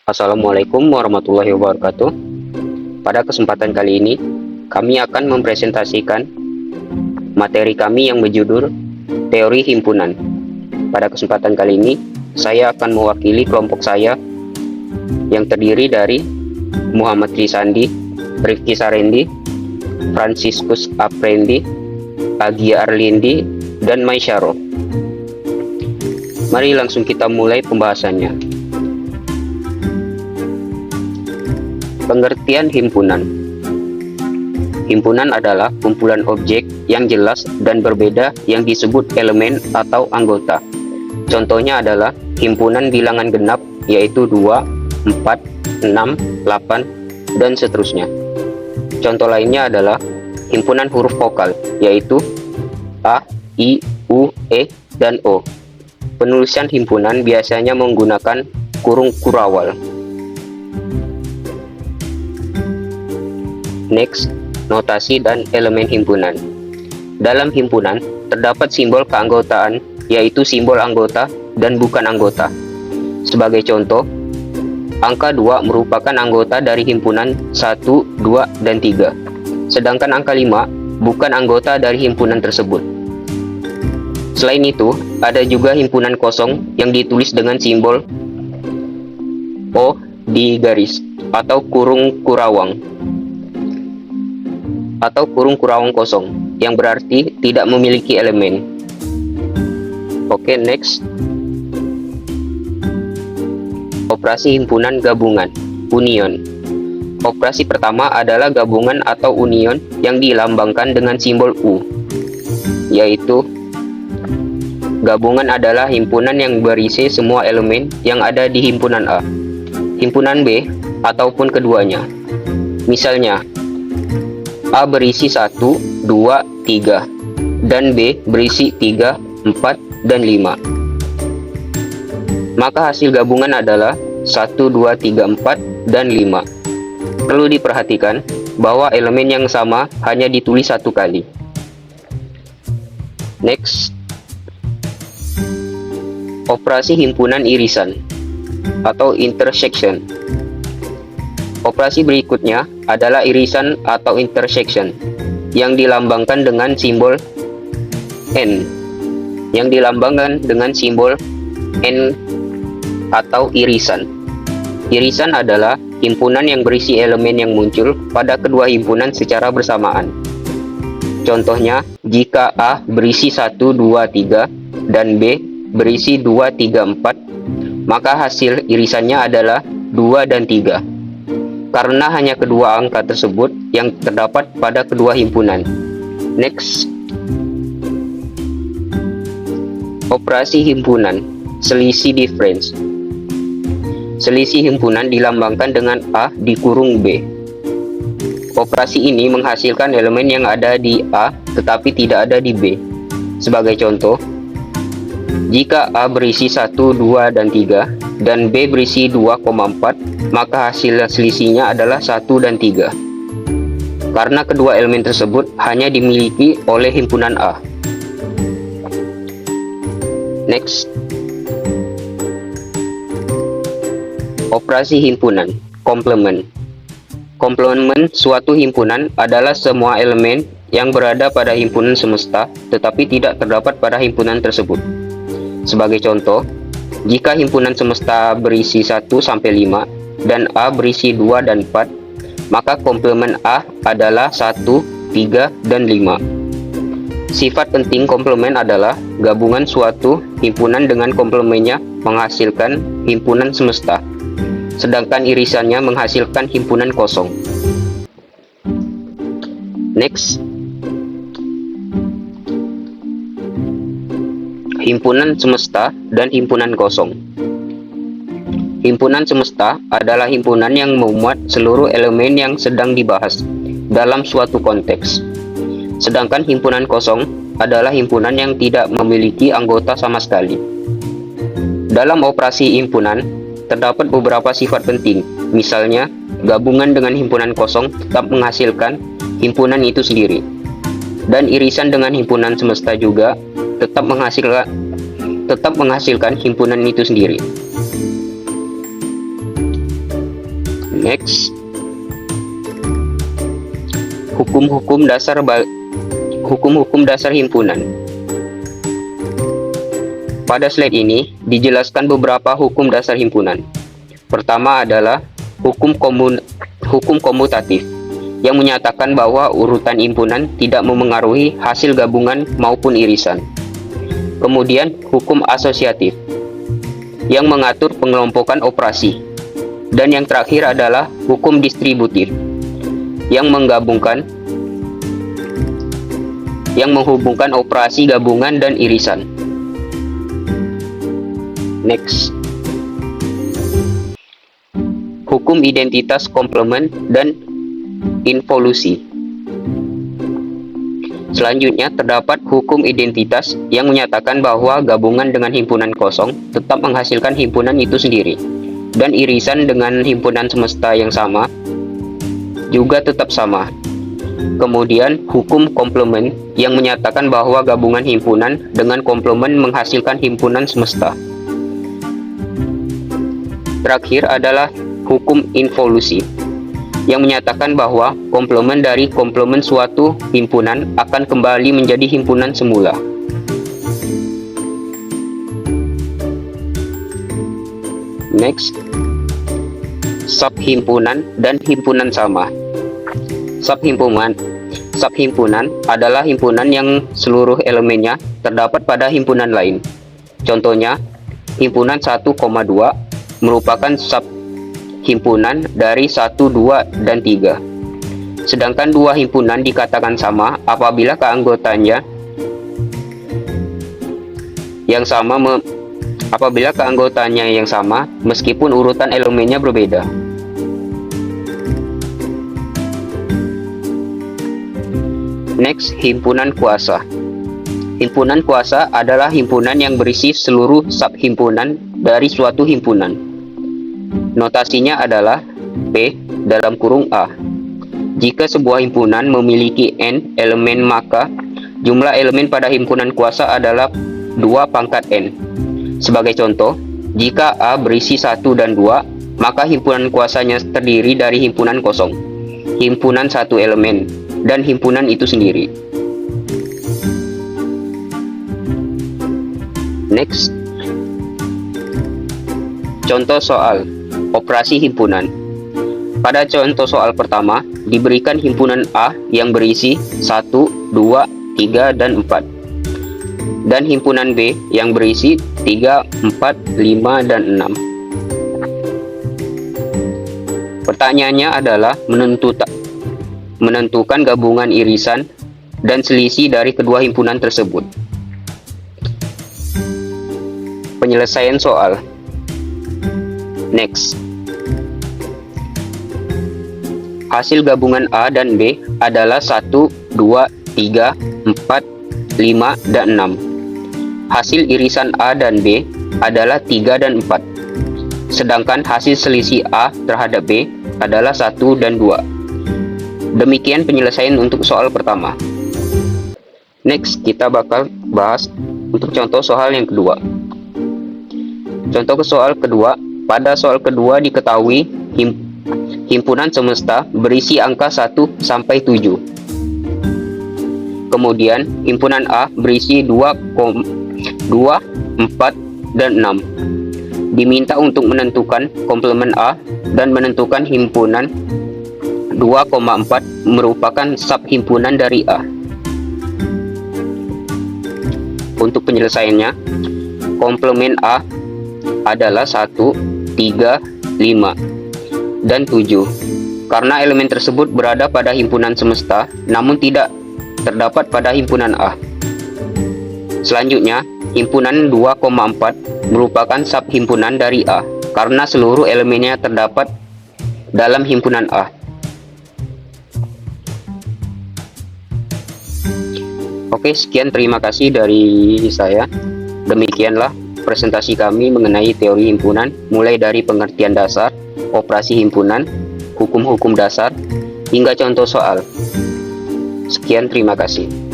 Assalamualaikum warahmatullahi wabarakatuh. Pada kesempatan kali ini, kami akan mempresentasikan materi kami yang berjudul Teori Himpunan. Pada kesempatan kali ini, saya akan mewakili kelompok saya yang terdiri dari Muhammad Risandi, Rifki Sarendi, Franciscus Aprendi, Agia Arlindi, dan Maisyaro. Mari langsung kita mulai pembahasannya. Pengertian himpunan. Himpunan adalah kumpulan objek yang jelas dan berbeda yang disebut elemen atau anggota. Contohnya adalah himpunan bilangan genap, yaitu 2, 4, 6, 8, dan seterusnya. Contoh lainnya adalah himpunan huruf vokal, yaitu A, I, U, E, dan O. Penulisan himpunan biasanya menggunakan kurung kurawal. Next, notasi dan elemen himpunan. Dalam himpunan, terdapat simbol keanggotaan, yaitu simbol anggota dan bukan anggota. Sebagai contoh, angka 2 merupakan anggota dari himpunan 1, 2, dan 3. Sedangkan angka 5 bukan anggota dari himpunan tersebut. Selain itu, ada juga himpunan kosong yang ditulis dengan simbol O di garis atau kurung kurawang kosong yang berarti tidak memiliki elemen. Oke, next. Operasi himpunan gabungan, union. Operasi pertama adalah gabungan atau union yang dilambangkan dengan simbol U, yaitu gabungan adalah himpunan yang berisi semua elemen yang ada di himpunan A, himpunan B, ataupun keduanya. Misalnya, A berisi 1, 2, 3, dan B berisi 3, 4, dan 5. Maka hasil gabungan adalah 1, 2, 3, 4, dan 5. Perlu diperhatikan bahwa elemen yang sama hanya ditulis satu kali. Next. Operasi himpunan irisan atau intersection. Operasi berikutnya adalah irisan atau intersection yang dilambangkan dengan simbol N, atau irisan. Irisan adalah himpunan yang berisi elemen yang muncul pada kedua himpunan secara bersamaan. Contohnya, jika A berisi 1, 2, 3 dan B berisi 2, 3, 4, maka hasil irisannya adalah 2 dan 3. Karena hanya kedua angka tersebut yang terdapat pada kedua himpunan. Next. Operasi himpunan, selisih difference. Selisih himpunan dilambangkan dengan A di kurung B. Operasi ini menghasilkan elemen yang ada di A tetapi tidak ada di B. Sebagai contoh, jika A berisi 1, 2, dan 3, dan B berisi 2,4, maka hasil selisihnya adalah 1 dan 3. Karena kedua elemen tersebut hanya dimiliki oleh himpunan A. Next. Operasi himpunan, komplement. Komplement suatu himpunan adalah semua elemen yang berada pada himpunan semesta tetapi tidak terdapat pada himpunan tersebut. Sebagai contoh, jika himpunan semesta berisi 1 sampai 5 dan A berisi 2 dan 4, maka komplement A adalah 1, 3, dan 5. Sifat penting komplement adalah gabungan suatu himpunan dengan komplementnya menghasilkan himpunan semesta, sedangkan irisannya menghasilkan himpunan kosong. Next. Himpunan semesta dan himpunan kosong. Himpunan semesta adalah himpunan yang memuat seluruh elemen yang sedang dibahas dalam suatu konteks. Sedangkan himpunan kosong adalah himpunan yang tidak memiliki anggota sama sekali. Dalam operasi himpunan, terdapat beberapa sifat penting. Misalnya, gabungan dengan himpunan kosong tetap menghasilkan himpunan itu sendiri. Dan irisan dengan himpunan semesta juga tetap menghasilkan himpunan itu sendiri. Next, hukum-hukum dasar himpunan. Pada slide ini dijelaskan beberapa hukum dasar himpunan. Pertama adalah hukum komutatif yang menyatakan bahwa urutan himpunan tidak memengaruhi hasil gabungan maupun irisan. Kemudian hukum asosiatif yang mengatur pengelompokan operasi. Dan yang terakhir adalah hukum distributif yang menghubungkan operasi gabungan dan irisan. Next, hukum identitas komplement dan involusi. Selanjutnya terdapat hukum identitas yang menyatakan bahwa gabungan dengan himpunan kosong tetap menghasilkan himpunan itu sendiri, dan irisan dengan himpunan semesta yang sama juga tetap sama. Kemudian hukum komplement yang menyatakan bahwa gabungan himpunan dengan komplement menghasilkan himpunan semesta. Terakhir adalah hukum involusi yang menyatakan bahwa komplement dari komplement suatu himpunan akan kembali menjadi himpunan semula. Next, subhimpunan dan himpunan sama. Subhimpunan adalah himpunan yang seluruh elemennya terdapat pada himpunan lain. Contohnya, himpunan 1,2 merupakan subhimpunan dari 1, 2, dan 3. Sedangkan dua himpunan dikatakan sama apabila keanggotanya yang sama meskipun urutan elemennya berbeda. Next, himpunan kuasa. Himpunan kuasa adalah himpunan yang berisi seluruh subhimpunan dari suatu himpunan. Notasinya adalah P dalam kurung A. Jika sebuah himpunan memiliki N elemen, maka jumlah elemen pada himpunan kuasa adalah 2 pangkat N. Sebagai contoh, jika A berisi 1 dan 2, maka himpunan kuasanya terdiri dari himpunan kosong, himpunan 1 elemen, dan himpunan itu sendiri. Next, contoh soal operasi himpunan. Pada contoh soal pertama, diberikan himpunan A yang berisi 1, 2, 3, dan 4. Dan himpunan B yang berisi 3, 4, 5, dan 6. Pertanyaannya adalah menentukan gabungan irisan dan selisih dari kedua himpunan tersebut. Penyelesaian soal. Next, hasil gabungan A dan B adalah 1, 2, 3, 4, 5, dan 6. Hasil irisan A dan B adalah 3 dan 4. Sedangkan hasil selisih A terhadap B adalah 1 dan 2. Demikian penyelesaian untuk soal pertama. Next, kita bakal bahas untuk contoh soal yang kedua. Contoh ke soal kedua. Pada soal kedua diketahui himpunan semesta berisi angka 1 sampai 7. Kemudian himpunan A berisi 2, 4, dan 6. Diminta untuk menentukan komplement A dan menentukan himpunan 2,4 merupakan subhimpunan dari A. Untuk penyelesaiannya, komplement A adalah 1, 3, 5, dan 7. Karena elemen tersebut berada pada himpunan semesta, namun tidak terdapat pada himpunan A. Selanjutnya, himpunan 2,4 merupakan subhimpunan dari A, karena seluruh elemennya terdapat dalam himpunan A. Oke, sekian, terima kasih dari saya. Demikianlah presentasi kami mengenai teori himpunan, mulai dari pengertian dasar, operasi himpunan, hukum-hukum dasar, hingga contoh soal. Sekian, terima kasih.